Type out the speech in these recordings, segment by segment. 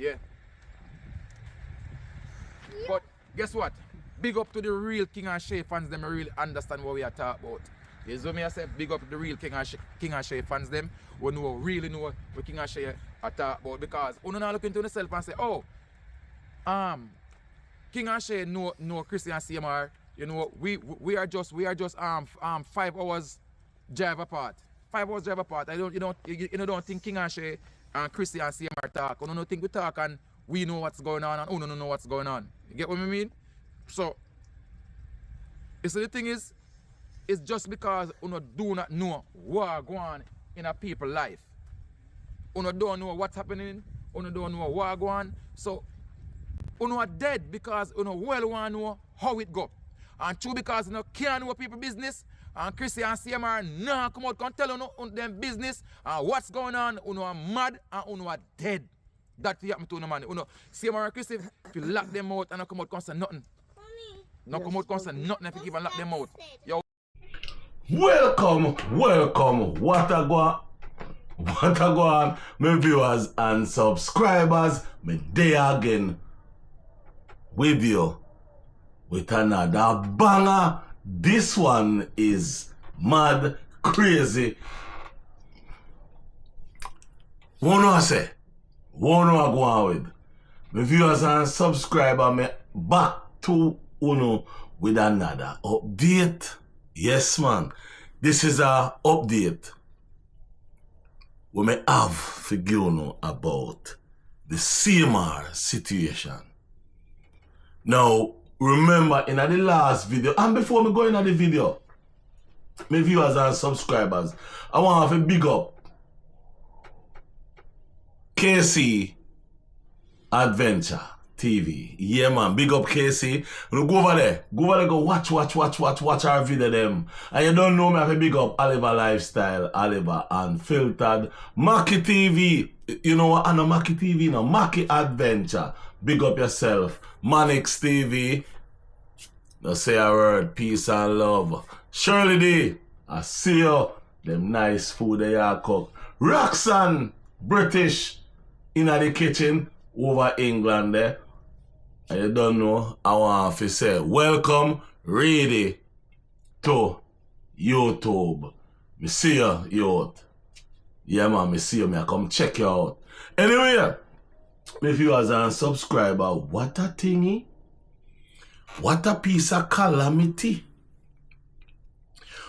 Yeah. But guess what? Big up to the real King and Shay fans, them really understand what we are talking about. You see me I say big up to the real King and Shay fans, them who really know what King and Shay are talking about, because you not look into yourself and say, oh, King and Shay know Chrissy and CMR. You know, we are just 5 hours drive apart. 5 hours drive apart. You don't think King and Shay and Chrissy and CMR talk. You don't think we talk and we know what's going on and you don't know what's going on. You get what I mean? So the thing is, it's just because you do not know what's going on in a people's life. You don't know what's happening, you don't know what's going on. So you are dead because you well want to know how it go. And true, because you can't know people business, and Chrissy and CMR now come out and tell you them business and what's going on. You are mad and you are dead. That's what happened to you, man. CMR and Chrissy, if you lock them out and you come out and say nothing. No come out and say nothing if you even lock them out. Yo. Welcome. What a go on, my viewers and subscribers. Me there again with you with another banger. This one is mad crazy. What I go on with? My viewers and subscribers, me back to Uno with another update. Yes, man. This is a update we may have for you know about the CMR situation. Now, remember in the last video, and before me go into the video, my viewers and subscribers, I want to have a big up KC Adventure TV. Yeah, man. Big up KC. Go over there. Go watch our video them. And you don't know me, I have a big up Oliver Lifestyle, Oliver Unfiltered, Maki TV. You know what? I know Maki TV now. Maki Adventure. Big up yourself. Manix TV. Now say a word. Peace and love. Shirley D. I see you. Them nice food they are cook. Roxanne. British. In the kitchen. Over England there. And you don't know, I want to say, welcome, ready to YouTube. Me see you, youth. Yeah, man, me see you, I come check you out. Anyway, my viewers and subscribers, what a thingy. What a piece of calamity.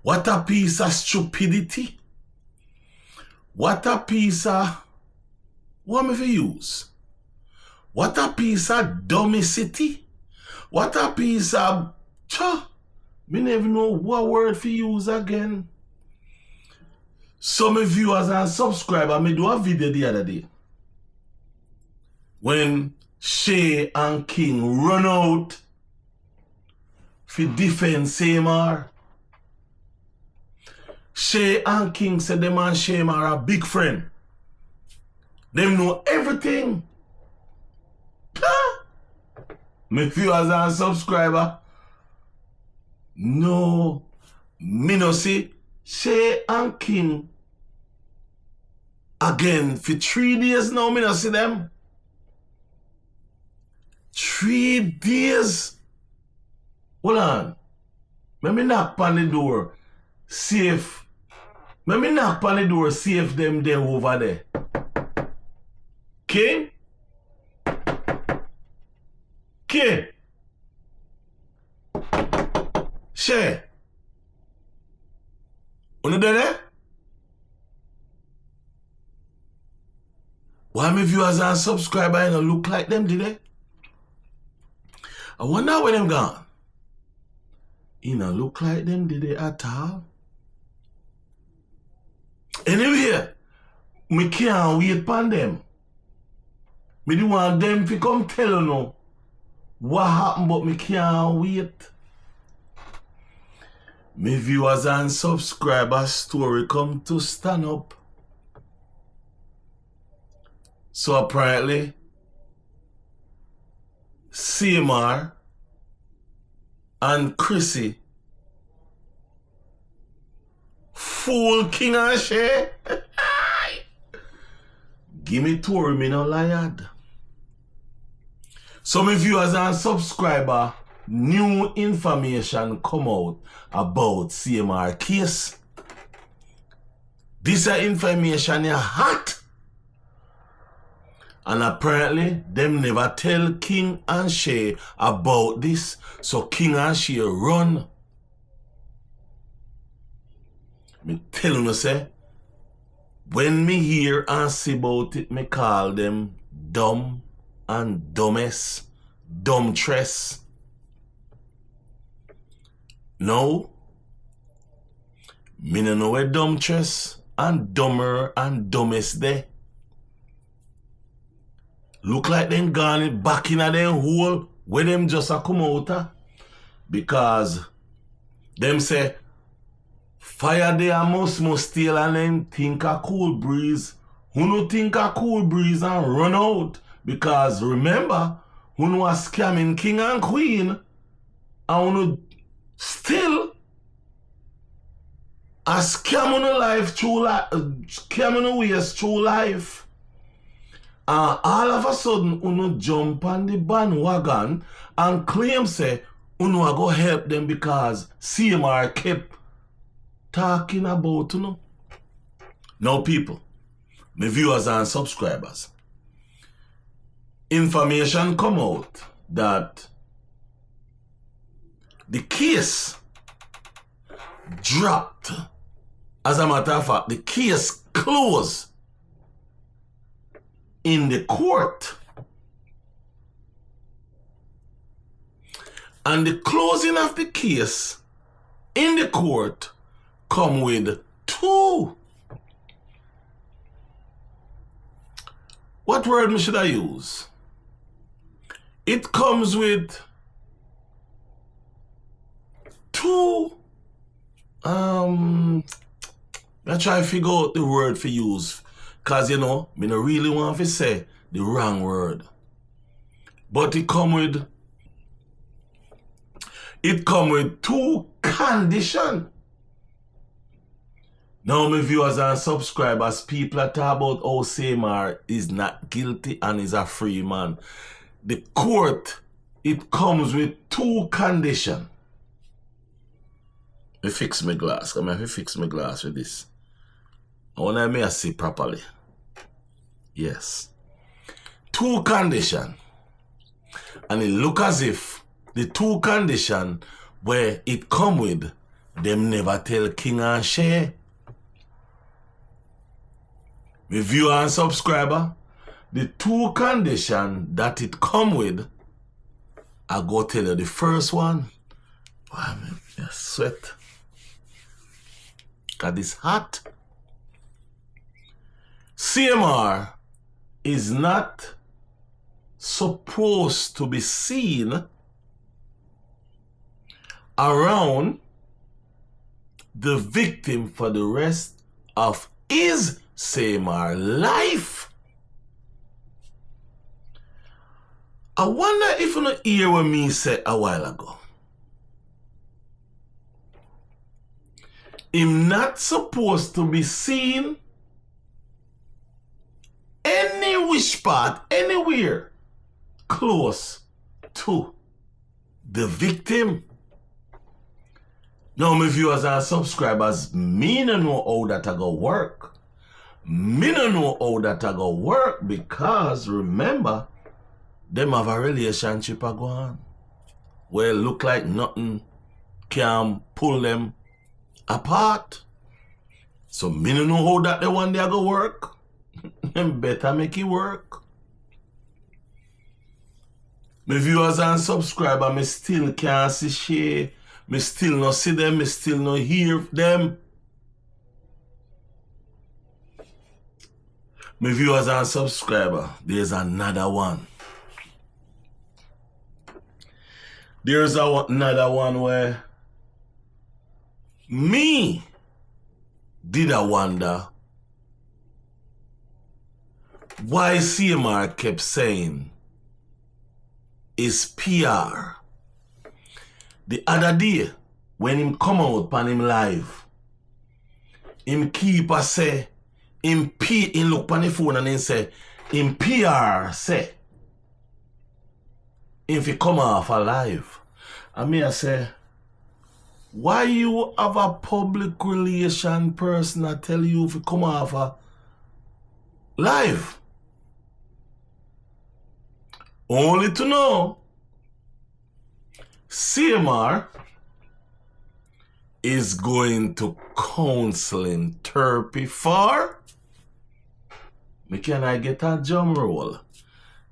What a piece of stupidity. What a piece of, what am I use? What a piece of domicity. What a piece of... Me never know what word to use again. So my viewers and subscribers, me do a video the other day. When Shay and King run out for defend CMR. Shay and King said them and Shay are a big friend. Them know everything. My viewers and subscribers, no, me no see Shay and King again for 3 days now. Me no see them. 3 days. Hold on. Let me knock on the door. See if. Let me knock on the door. See if them there over there. King. King. Shay. You there? Why my viewers and subscribers don't look like them, did they? I wonder where them gone. You don't look like them, did they at all? Anyway, me can't wait upon them. Me do want them to come tell you now what happened, but me can't wait. My viewers and subscribers story come to stand up. So apparently, CMR and Chrissy fool King and Shay. Give me tour, me no liar. Some viewers and subscriber, new information come out about CMR case. This information is hot. And apparently, them never tell King and Shay about this. So King and Shay run. Me tell you, say, when me hear and see about it, me call them dumb and dumbest, dumbtress. No, me no know where dumbtress and dumber and dumbest there. Look like them gone back in a them hole where them just a come out of. Because them say fire there must steal and them think a cool breeze. Who no think a cool breeze and run out? Because remember, who no a scamming king and queen and who no still a scam on a life through life, scam on a ways through life. And all of a sudden, uno jump on the bandwagon and claim say, uno a go help them because CMR kept talking about uno. Now people, my viewers and subscribers, information come out that the case dropped. As a matter of fact, the case closed in the court. And the closing of the case in the court come with two. What word should I use? It comes with two. I try to figure out the word for use. Because, you know, I don't really want to say the wrong word. But it come with two conditions. Now, my viewers and subscribers, people are talking about how CMR is not guilty and is a free man. The court, it comes with two conditions. I fix my glass. I'm going to fix my glass with this. I want to make see properly. Yes. Two conditions. And it look as if the two conditions where it come with, them never tell King and Shay. My viewer and subscriber, the two conditions that it come with, I go tell you the first one. Wow, man, I sweat. Cause it's hot. CMR is not supposed to be seen around the victim for the rest of his CMR life. I wonder if you don't hear what me said a while ago. Him not supposed to be seen any which part, anywhere close to the victim. Now, my viewers and subscribers, me no know how that I go work. Me no know how that I go work because remember, them have a relationship a go on. Where look like nothing can pull them apart. So me no know how that the one day go work. Them better make it work. My viewers and subscribers, me still can't see Shay. Me still not see them. Me still not hear them. My viewers and subscribers, there's another one. There's another one where me did I wonder why CMR kept saying is PR. The other day, when him come out on him live, him keep a say, him look on the phone and him say, him PR say, if he come off alive. I mean, I say, why you have a public relation person that tell you if you come off a live? Only to know CMR is going to counseling therapy for. Can I get a drum roll?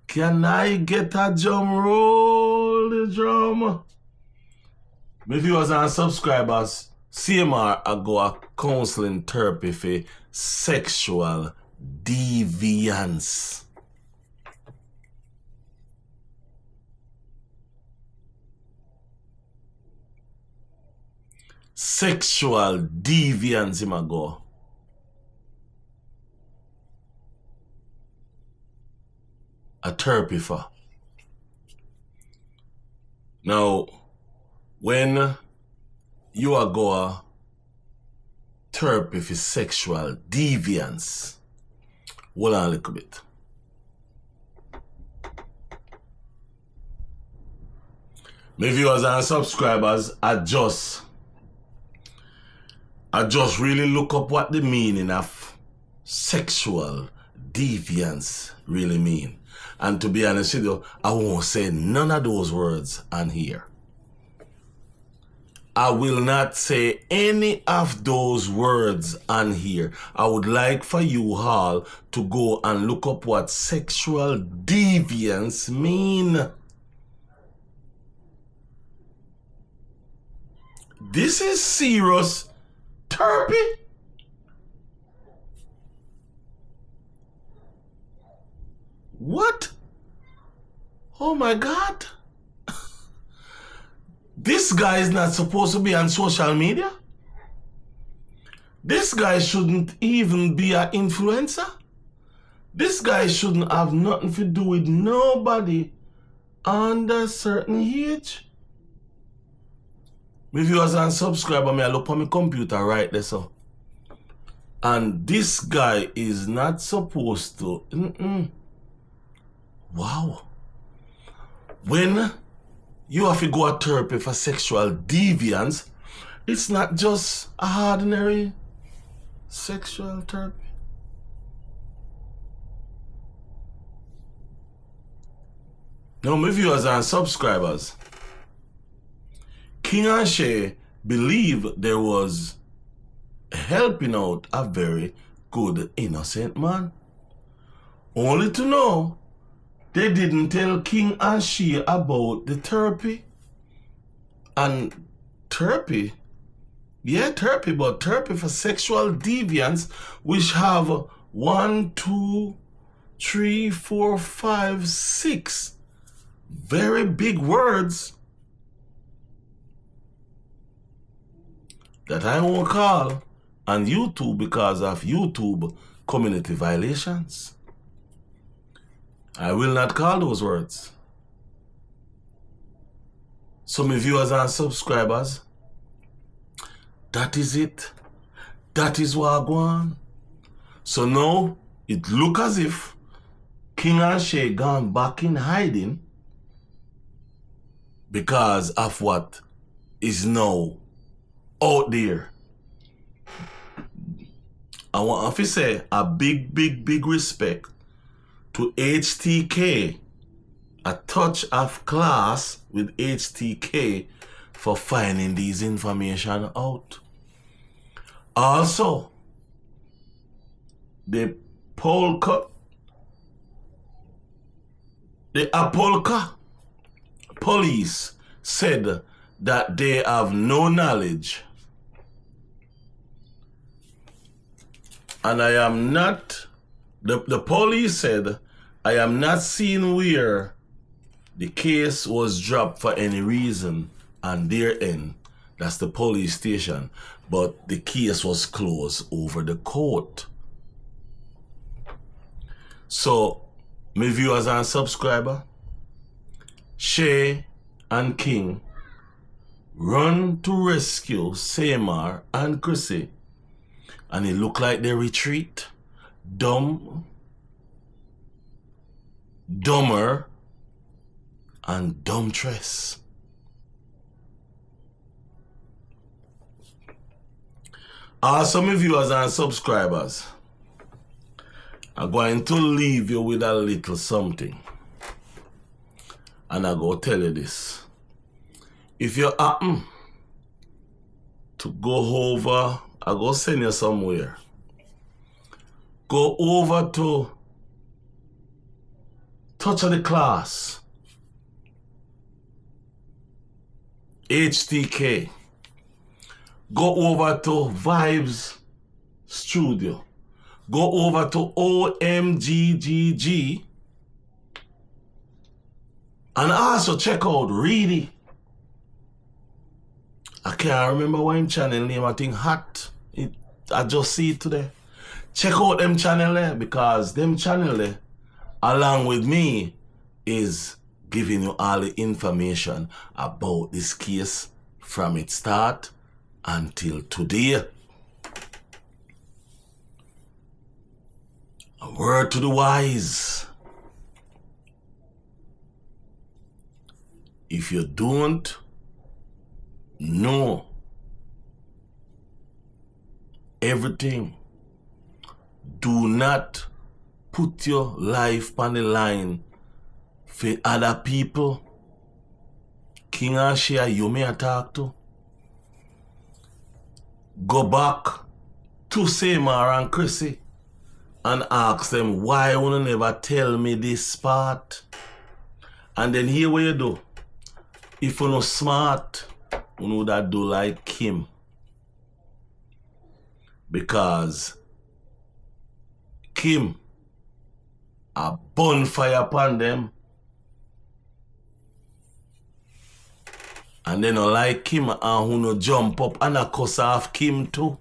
Can I get a drum roll? The drum. My viewers and subscribers, CMR I go a counseling therapy for sexual deviance. Sexual deviance him a go. A therapy for. Now, when you are go a therapy for sexual deviance, hold on a little bit. My viewers and subscribers, I just really look up what the meaning of sexual deviance really mean. And to be honest with you, I won't say none of those words on here. I will not say any of those words on here. I would like for you all to go and look up what sexual deviance mean. This is serious therapy. What? Oh my God. This guy is not supposed to be on social media. This guy shouldn't even be an influencer. This guy shouldn't have nothing to do with nobody under a certain age. My viewers and subscribers, I look on my computer right there, so. And this guy is not supposed to. Wow. When you have to go to therapy for sexual deviance, it's not just a ordinary sexual therapy. Now, my viewers and subscribers, King and Shay believe there was helping out a very good innocent man. Only to know they didn't tell King and Shay about the therapy. And therapy, yeah, therapy, but therapy for sexual deviance, which have 1, 2, 3, 4, 5, 6 very big words that I won't call on YouTube because of YouTube community violations. I will not call those words. So my viewers and subscribers, that is it. That is what I go on. So now it look as if King and Shay gone back in hiding because of what is now out there. I want to say a big respect to HTK, a touch of class with HTK for finding these information out. Also, the Apolka police said that they have no knowledge, and I am not, the police said, I am not seeing where the case was dropped for any reason on their end. That's the police station. But the case was closed over the court. So, my viewers and subscribers, Shay and King run to rescue CMR and Chrissy, and it look like they retreat. Dumber and dumbtress. Some viewers and subscribers are going to leave you with a little something. And I go tell you this. If you happen to go over, I go send you somewhere. Go over to Touch of the Class, HTK. Go over to Vibes Studio. Go over to OMGGG. And also check out Reedy. I can't remember what him channel name. I think Hot. I just see it today. Check out them channel there, because them channel there, along with me, is giving you all the information about this case from its start until today. A word to the wise. If you don't know everything, do not put your life on the line for other people. King and Shay, you may talk to. Go back to CMR and Chrissy and ask them why you never tell me this part. And then here what you do. If you're not smart, you know that do like Kim. Because Kim a bonfire upon them. And then you like Kim and who no jump up and a cuss off Kim too.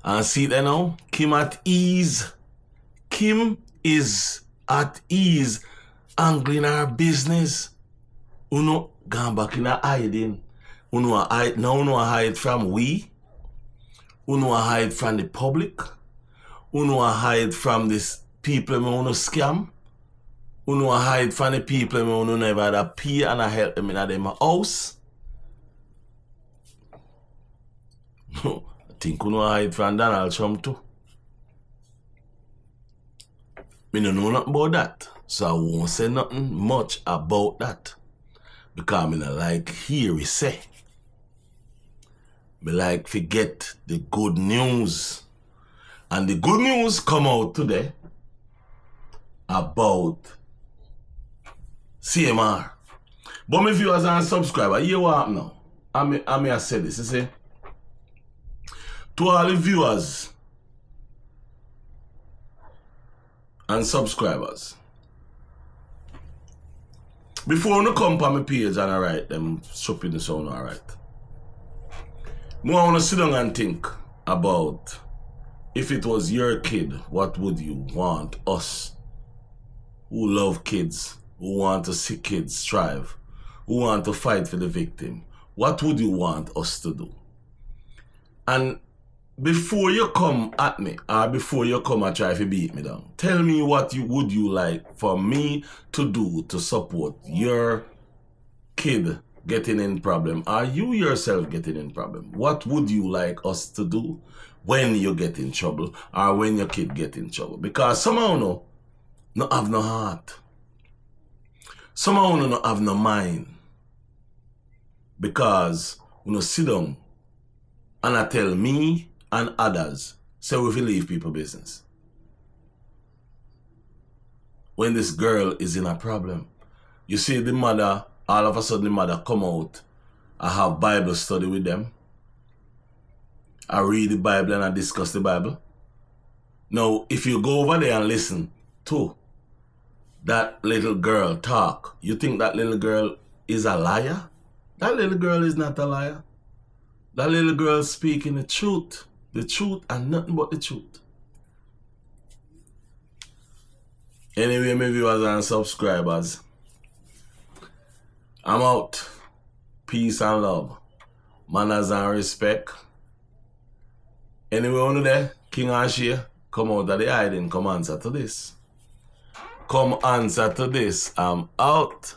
And see there now, Kim at ease. Kim is at ease angling her business. Uno gone back in a hiding. Uno hide now. Uno hide from we. Uno hide from the public. Uno hide from this people me uno scam. Uno hide from the people me uno never had a pay and a help them in a them house. I think uno hide from Donald Trump too. Me no know nothing about that, so I won't say nothing much about that. Because me not like hear we say. Me like forget the good news. And the good news come out today about CMR. But my viewers and subscribers, you what happen now? I may say this, you see? To all the viewers and subscribers, before you come on my page and I write them shopping the sound, alright. I want to sit down and think about, if it was your kid, what would you want us who love kids, who want to see kids thrive, who want to fight for the victim, what would you want us to do? And before you come at me, or before you come and try to beat me down, tell me what would you like for me to do to support your kid getting in problem, or you yourself getting in problem. What would you like us to do when you get in trouble, or when your kid get in trouble? Because somehow no have no heart. Somehow no have no mind. Because sit down and I tell me and others, say we will leave people business. When this girl is in a problem, you see the mother, all of a sudden the mother come out, I have Bible study with them. I read the Bible and I discuss the Bible. Now, if you go over there and listen to that little girl talk, you think that little girl is a liar? That little girl is not a liar. That little girl speaking the truth and nothing but the truth. Anyway, my viewers and subscribers, I'm out. Peace and love. Manners and respect. Anyway, on there, King and Shay, come out of the hiding, come answer to this. come answer to this. I'm out.